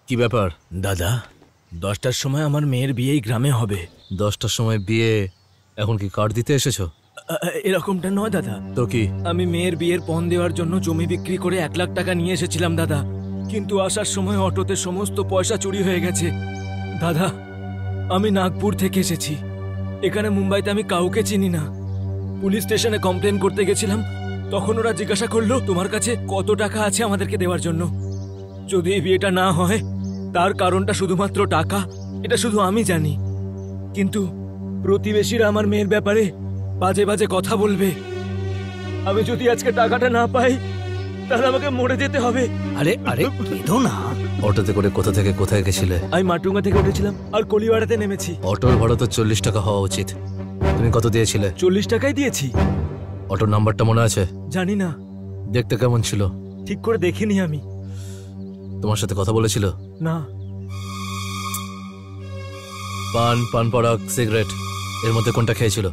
কি ব্যাপার দাদা? 10টার সময় আমার মেয়ের বিয়ে গ্রামে হবে। 10টার সময় বিয়ে? এখন কি কার্ড দিতে এসেছো? এরকমটা নয় দাদা। তো কি? আমি মেয়ের বিয়ের পণ দেওয়ার জন্য জমি বিক্রি করে 1 লাখ টাকা নিয়ে এসেছিলাম দাদা, কিন্তু আসার সময় অটোতে সমস্ত পয়সা চুরি হয়ে গেছে। দাদা, আমি নাগপুর থেকে এসেছি। এখানে মুম্বাইতে আমি কাউকে চিনি না। পুলিশ স্টেশনে কমপ্লেন করতে গেছিলাম, তখন ওরা জিজ্ঞাসা করলো তোমার কাছে কত টাকা আছে আমাদেরকে দেওয়ার জন্য। যদি এই বিয়েটা না হয় তার কারণটা শুধুমাত্র টাকা, এটা শুধু আমি জানি। কিন্তু প্রতিবেশীরা আমার মেয়ের ব্যাপারে বাজে বাজে কথা বলবে। আমি যদি আজকে টাকাটা না পাই তাহলে আমাকে মরে যেতে হবে। আরে আরে কেঁদো না। অটোতে করে কোথা থেকে কোথায় গেছিলে? আমি মাটুঙ্গা থেকে উঠেছিলাম আর কলিওয়াড়াতে নেমেছি। অটোর ভাড়া তো 40 টাকা হওয়া উচিত। তুমি কত দিয়েছিলে? 40 টাকাই দিয়েছি। অটোর নাম্বারটা মনে আছে? জানি না। দেখতে কেমন ছিল? ঠিক করে দেখিনি আমি। তোমার সাথে কথা বলেছিল? না। পান পরাগ, সিগারেট, এর মধ্যে কোনটা খেয়েছিল?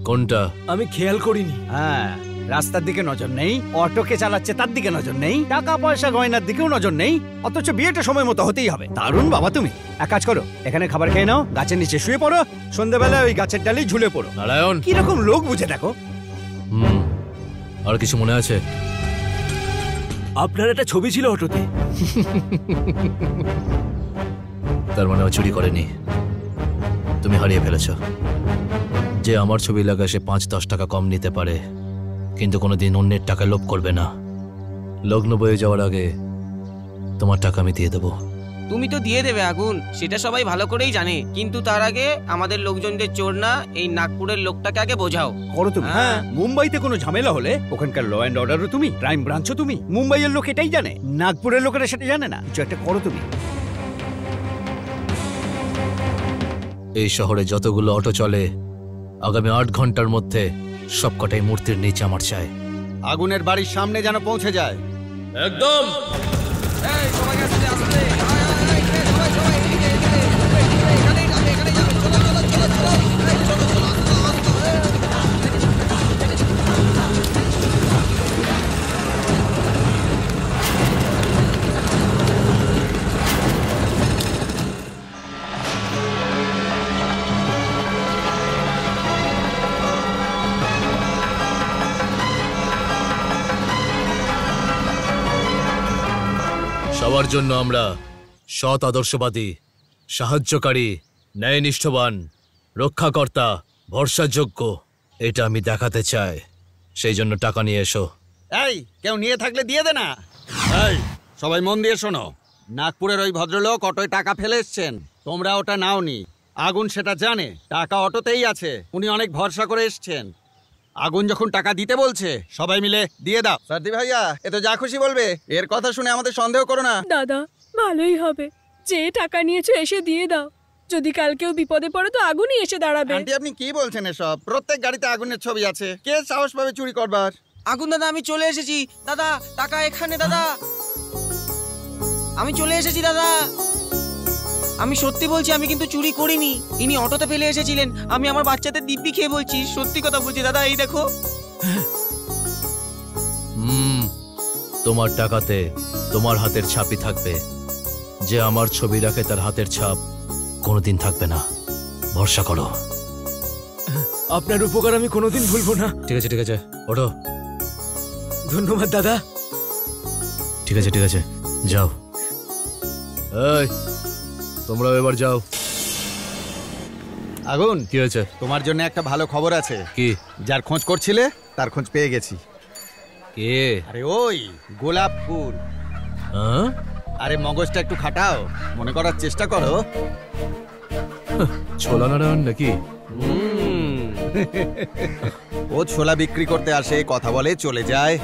কোনটা? আমি খেয়াল করিনি। হ্যাঁ, রাস্তার দিকে নজর নেই, অটোকে চালাচ্ছে তার দিকে নজর নেই, টাকা পয়সা গয়নার দিকেও নজর নেই, অথচ বিয়েটা সময় মতো হতেই হবে। দারুণ বাবা তুমি। এক কাজ করো, এখানে খাবার খেয়ে নাও, গাছের নিচে শুয়ে পড়ো, সন্ধ্যাবেলা ওই গাছের ডালেই ঝুলে পড়ো। নারায়ণ, কিরকম লোক বুঝে দেখো। আর কিছু মনে আছে? আপনার একটা ছবি ছিল অটোতে। তার মানে ও চুরি করেনি, তুমি হারিয়ে ফেলেছ। যে আমার ছবি লাগা সে 5-10 টাকা কম নিতে পারে, কিন্তু কোনোদিন অন্যের টাকা লোভ করবে না। লগ্ন বয়ে যাওয়ার আগে তোমার টাকা আমি দিয়ে দেবো। তুমি তো দিয়ে দেবে আগুন, সেটা সবাই ভালো করেই জানে, কিন্তু তার আগে আমাদের লোকজনদের চোর না, এই নাগপুরের লোকটাকে আগে বোঝাও। করো তুমি। হ্যাঁ, মুম্বাইতে কোনো ঝামেলা হলে ওখানকার ল অ্যান্ড অর্ডারও তুমি, ক্রাইম ব্রাঞ্চও তুমি। মুম্বাইয়ের লোক এটাই জানে, নাগপুরের লোকেরা সেটা জানে না। কিছু একটা করো তুমি। এই শহরে যতগুলো অটো চলে আগামী 8 ঘন্টার মধ্যে সবকটাই মূর্তির নিচে আমার চাই। আগুনের বাড়ির সামনে যেন পৌঁছে যায়। একদম। সবার জন্য আমরা সৎ, আদর্শবাদী, সাহায্যকারী, ন্যায়নিষ্ঠবান, রক্ষাকর্তা, ভরসাযোগ্য, এটা আমি দেখাতে চাই। সেই জন্য টাকা নিয়ে এসো। এই, কেউ নিয়ে থাকলে দিয়ে দে না। এই, সবাই মন দিয়ে শোনো। নাগপুরের ওই ভদ্রলোক অটোয় টাকা ফেলে এসছেন, তোমরা ওটা নাওনি। আগুন সেটা জানে, টাকা অটোতেই আছে, উনি অনেক ভরসা করে এসছেন। আগুন যখন টাকা দিতে বলছে সবাই মিলে দিয়ে দাও। সার্দি ভাইয়া, এ তো যা খুশি বলবে, এর কথা শুনে আমাদের সন্দেহ করো না। দাদা, ভালোই হবে, যে টাকা নিয়েছো এসে দিয়ে দাও। যদি কাল কেউ বিপদে পড়ে তো আগুনই এসে দাঁড়াবে। আন্টি, আপনি কি বলছেন এসব? প্রত্যেক গাড়িতে আগুনের ছবি আছে, কে সাহস পাবে চুরি করবার? আগুন দাদা, আমি চলে এসেছি। দাদা, টাকা এখানে। দাদা, আমি চলে এসেছি। দাদা, আমি সত্যি বলছি, আমি কিন্তু চুরি করিনি। ইনি অটোতে ফেলে এসেছিলেন। আমি আমার বাচ্চাদের দিব্যি খেয়ে বলছি, সত্যি কথা বলছি দাদা। এই দেখো। তোমার টাকাতে তোমার হাতের ছাপই থাকবে। যে আমার ছবি রাখে তার হাতের ছাপ কোনোদিন থাকবে না, ভরসা করো। আপনার উপকার আমি কোনোদিন ভুলবো না। ঠিক আছে, ঠিক আছে, ওঠো। ধন্যবাদ দাদা। ঠিক আছে, ঠিক আছে, যাও। এই, তোমরা এবার যাও। আগুন, কি হয়েছে? তোমার জন্য একটা ভালো খবর আছে। কি? যার খোঁজ করছিলে তার খোঁজ পেয়ে গেছি। কে? আরে ওই গোলাপ ফুল। হ্যাঁ? আরে মগজটা একটু খাটাও, মনে করার চেষ্টা করো। ছোলা নারায়ণ নাকি? ও ছোলা বিক্রি করতে আসে, কথা বলে, চলে যায়,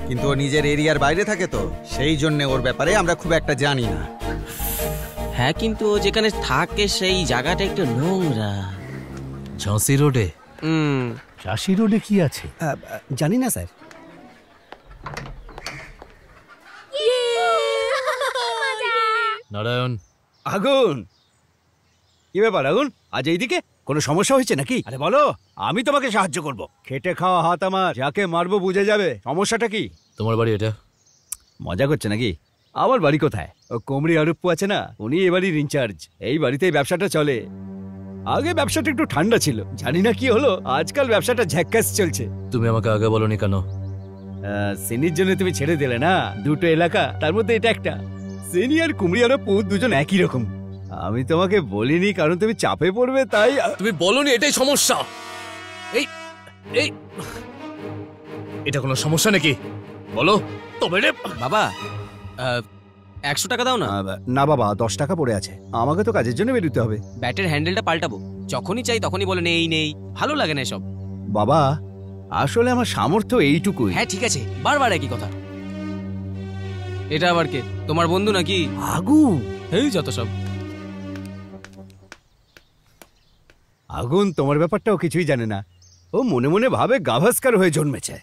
কিন্তু ও নিজের এরিয়ার বাইরে থাকে, তো সেই জন্য ওর ব্যাপারে আমরা খুব একটা জানি না। হ্যাঁ, কিন্তু ও যেখানে থাকে সেই জায়গাটা একটু নোংরা। ঝাঁসি রোডে? ঝাঁসি রোডে কি আছে জানি না স্যার। নারায়ণ। আগুন, কি ব্যাপার আগুন, আজ এইদিকে? কোনো সমস্যা হয়েছে নাকি? আরে বলো, আমি তোমাকে সাহায্য করব। খেটে খাওয়া হাত আমার, যাকে মারবো বুঝে যাবে। সমস্যাটা কি? তোমার বাড়ি এটা? মজা করছে নাকি? আমার বাড়ি কোথায়? ও কোমরি আরুপ্পু আছে না, উনি এ বাড়ির ইনচার্জ। এই বাড়িতেই ব্যবসাটা চলে। আগে ব্যবসাটা একটু ঠান্ডা ছিল, জানি না কি হলো, আজকাল ব্যবসাটা ঝ্যাক্কাস চলছে। তুমি আমাকে আগে বলনি কেন? সিনির জন্য তুমি ছেড়ে দিলে না দুটো এলাকা, তার মধ্যে এটা একটা। সিনি আর কুমড়ি আরুপ্পু দুজন একই রকম। আমি তোমাকে বলিনি কারণ তুমি চাপে পড়বে তাই। তুমি বলনি, এটাই সমস্যা। এই এই এটা কোনো সমস্যা নাকি বলো তবে রে। বাবা 100 টাকা দাও না। না বাবা, 10 টাকা পড়ে আছে, আমাকে তো কাজের জন্য বেরোতে হবে। ব্যাটের হ্যান্ডেলটা পাল্টাবো, যখনই চাই তখনই বলে নেই নেই, ভালো লাগে না এসব। বাবা আসলে আমার সামর্থ্য এইটুকুই। হ্যাঁ ঠিক আছে, বারবার একই কথা। এটা আবার কে, তোমার বন্ধু নাকি? আগু, এই যত সব। আগুন তোমার ব্যাপারটাও কিছুই জানে না। ও মনে মনে ভাবে গাভাস্কার হয়ে জন্মেছে,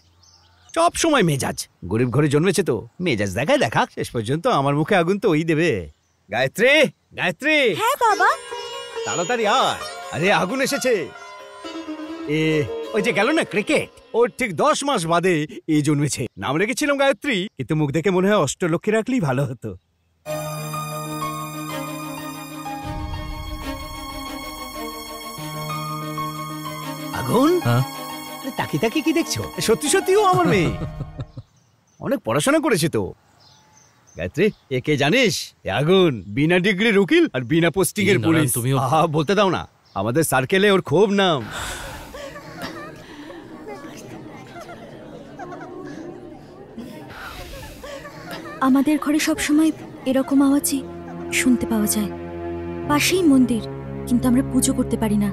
সব সময় মেজাজ। গরিব ঘরে জন্মেছে তো মেজাজ দেখায় দেখা, শেষ পর্যন্ত আমার মুখে আগুন তো ওই দেবে। গায়ত্রী, গায়ত্রী। হ্যাঁ বাবা। তাড়াতাড়ি আয়, আরে আগুন এসেছে। ওই যে গেল না ক্রিকেট, ওর ঠিক 10 মাস বাদে এই জন্মেছে। নাম রেখেছিলাম গায়ত্রী, কিন্তু মুখ দেখে মনে হয় অষ্টলক্ষ্মী রাখলেই ভালো হতো। আগুন, তাকি তাকি কি দেখছো? সত্যি সত্যিও আমার মেয়ে, অনেক পড়াশোনা করেছে তো। গায়ত্রী, একে জানিস? আগুন বিনা ডিগ্রির উকিল আর বিনা পোস্টিং এর পুলিশ। তুমিও বলতে দাও না, আমাদের সার্কেলে ওর খুব নাম। আমাদের ঘরে সবসময় এরকম আওয়াজই শুনতে পাওয়া যায়। পাশেই মন্দির, কিন্তু আমরা পুজো করতে পারি না।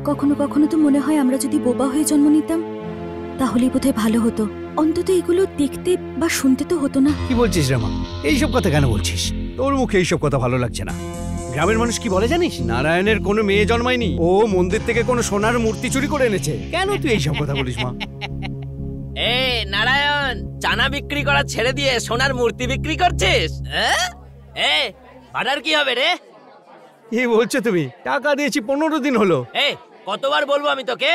কখনো কখনো তো মনে হয় আমরা যদি বোবা হয়ে জন্ম নিতাম তাহলেই বোধহয় ভালো হতো। অন্তত এগুলো দেখতে বা শুনতে তো হতো না। কি বলছিস রামা? এইসব কথা কেন বলছিস? তোর মুখে এইসব কথা ভালো লাগছে না। গ্রামের মানুষ কি বলে জানিস? নারায়ণের কোনো মেয়ে জন্মায়নি, ও মন্দির থেকে কোনো সোনার মূর্তি চুরি করে এনেছে। কেন তুই এইসব কথা বলিস মা? এ নারায়ণ, চানা বিক্রি করা ছেড়ে দিয়ে সোনার মূর্তি বিক্রি করছিস? এ ভাড়ার কি হবে রে? কি বলছো তুমি? টাকা দিয়েছি, 15 দিন হলো। এ কতবার বলবো আমি তোকে,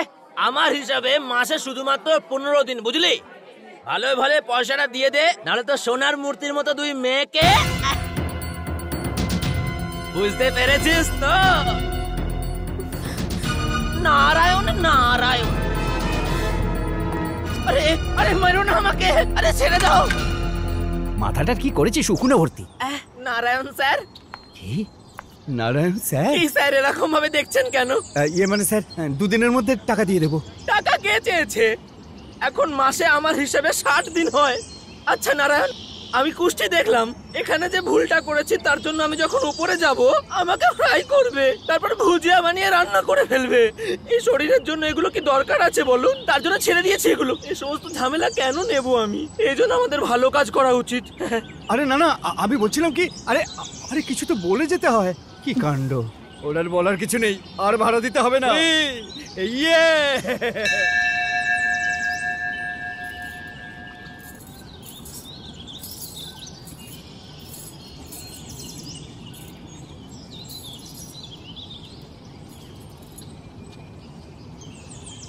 আমার হিসাবে মাসে শুধুমাত্র 15 দিন, বুঝলি? ভালো ভালো পয়সাটা দিয়ে দে, নাহলে তো সোনার মূর্তির মতো দুই মেয়েকে। বুঝতে পেরেছিস তো? নারায়ণ নারায়ণ। আরে আরে মারো না আমাকে, আরে ছেড়ে দাও। মাথাটা কি করেছিস? শুকুনে ভর্তি। নারায়ণ স্যার। কি? নারায়ণ স্যার? কি স্যার এরকম ভাবে দেখছেন কেন? ইয়ে মানে স্যার, 2 দিনের মধ্যে টাকা দিয়ে দেবো। টাকা কে চেয়েছে? এখন মাসে আমার হিসাবে 60 দিন হয়। আচ্ছা নারায়ণ, আমি কুষ্টি দেখলাম, এখানে যে ভুলটা করেছি তার জন্য আমি যখন উপরে যাব আমাকে ফ্রাই করবে, তারপর ভুজিয়া বানিয়ে রান্না করে ফেলবে। এই শরীরের জন্য এগুলো কি দরকার আছে বলুন? তার জন্য ছেড়ে দিয়েছি এগুলো। এই সমস্ত ঝামেলা কেন নেব আমি? এই জন্য আমাদের ভালো কাজ করা উচিত। আরে না না, আমি বলছিলাম কি, আরে আরে কিছু তো বলে যেতে হয়। কি কাণ্ড! ওনার বলার কিছু নেই, আর ভাড়া দিতে হবে না। ইয়ে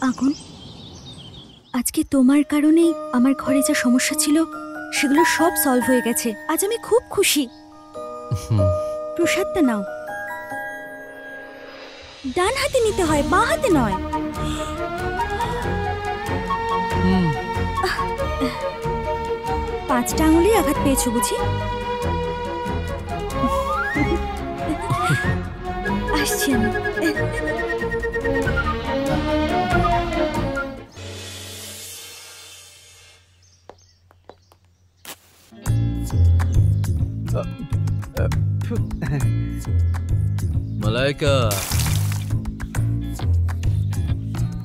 আগুন, আজকে তোমার কারণেই আমার ঘরে যা সমস্যা ছিল সেগুলো সব সলভ হয়ে গেছে। আজ আমি খুব খুশি। প্রসাদটা নাও। ডান হাতে নিতে হয়, বাঁ হাতে নয়। 5টা আঙুলে আঘাত পেয়েছো বুঝি? আসছি আমি। মালাইকা,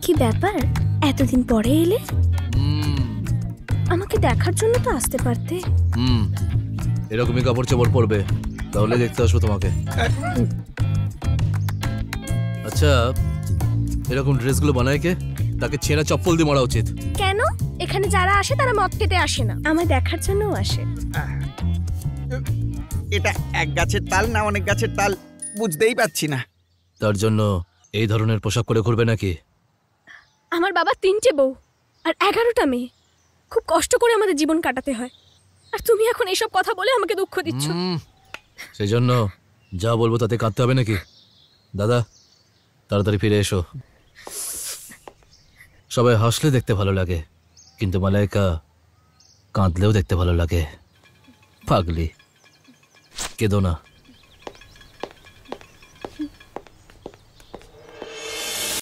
কি ব্যাপার, এতদিন পরে এলে? আমাকে দেখার জন্য তো আসতে পারতে। এরকমই কাপড় চোপড় পরবে, তাহলে দেখতে আসবো তোমাকে। আচ্ছা, এরকম ড্রেসগুলো বানায় কে? তাকে ছেঁড়া চপ্পল দিয়ে মারা উচিত। কেন? এখানে যারা আসে তারা মদ খেতে আসে না, আমায় দেখার জন্যও আসে। এটা এক গাছের তাল না অনেক গাছের তাল বুঝতেই পারছি না। তার জন্য এই ধরনের পোশাক পরে ঘুরবে নাকি? আমার বাবা 3টে বউ আর 11টা মেয়ে, খুব কষ্ট করে আমাদের জীবন কাটাতে হয়, আর তুমি এখন এসব কথা বলে আমাকে দুঃখ দিচ্ছ। সেই জন্য যা বলবো তাতে কাঁদতে হবে নাকি? দাদা, তাড়াতাড়ি ফিরে এসো। সবাই হাসলে দেখতে ভালো লাগে, কিন্তু মালাইকা কাঁদলেও দেখতে ভালো লাগে। পাগলি, কেঁদো না।